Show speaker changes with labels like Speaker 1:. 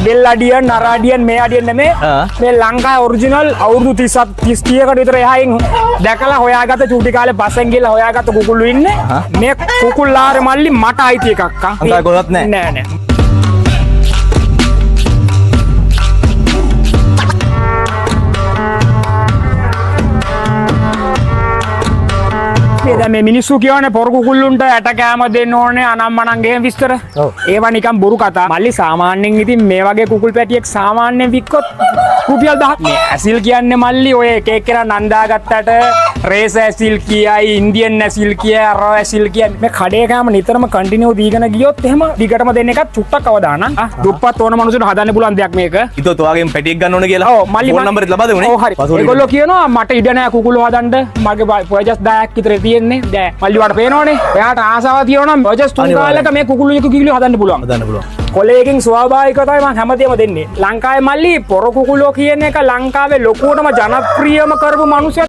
Speaker 1: Bell අඩියන් නර අඩියන් මේ අඩියන් නෙමේ මේ ලංකාවේ ඔරිජිනල් අවුරුදු 30කට විතර එහායින් දැකලා හොයාගත්ත චූටි කාලේ බසෙන් ගිහලා හොයාගත්ත කුකුල්ලු ඉන්නේ මේ කුකුල්ලාරේ මල්ලි මට අයිති එකක්
Speaker 2: අංකල් කොලත් නෑ
Speaker 1: නෑ දැන් මේ මිනිස්සු කියවනේ පොර කුකුල්ලුන්ට ඇට කෑම දෙන්න ඕනේ අනම්මනම් ගේ විස්තර. ඒවා නිකන් බොරු කතා. මල්ලි සාමාන්‍යයෙන් ඉතින් මේ වගේ කුකුල් පැටියෙක් සාමාන්‍යයෙන් වික්කොත් රුපියල් 1000ක්. මේ ඇසිල් කියන්නේ මල්ලි ඔය එක එකනා නන්දාගත්තට රේස් ඇසිල් කියයි ඉන්දියන් ඇසිල් කියයි අර ඇසිල් කියයි මේ කඩේ කෑම නිතරම කන්ටිනියු දීගෙන ගියොත් එහෙම දිගටම දෙන්න එකත් චුට්ටක් අවදානම්. දුප්පත් ඕන මනුස්සයෙක් හදන්න පුළුවන් දෙයක් මේක.
Speaker 2: ඉතෝ ඔයාගෙන් පැටියෙක් ගන්න ඕන කියලා.
Speaker 1: ඔව් මල්ලි
Speaker 2: ෆෝන් නම්බරේ ලබා දෙමුනේ.
Speaker 1: ඔව් හරි. ඒගොල්ලෝ කියනවා මට ඉඩ නැහැ කුකුළු හදන්න. මගේ ප්‍රොජෙක්ට් 10ක් විතර තියෙන්නේ. දැන් මල්ලිවට පේනවනේ. එයාට ආසාවක් තියෙනවා නම් ප්‍රොජෙක්ට් 3 කාලයක මේ කුකුළු කිකිලි හදන්න පුළුවන්.
Speaker 2: හදන්න පුළුවන්.
Speaker 1: කොලේකින් ස්වාභාවිකව තමයි මම හැමදේම දෙන්නේ. ලංකාවේ මල්ලි පොර කුකුලෝ කියන එක ලංකාවේ ලොකුවටම ජනප්‍රියම කරපු මිනිස්සු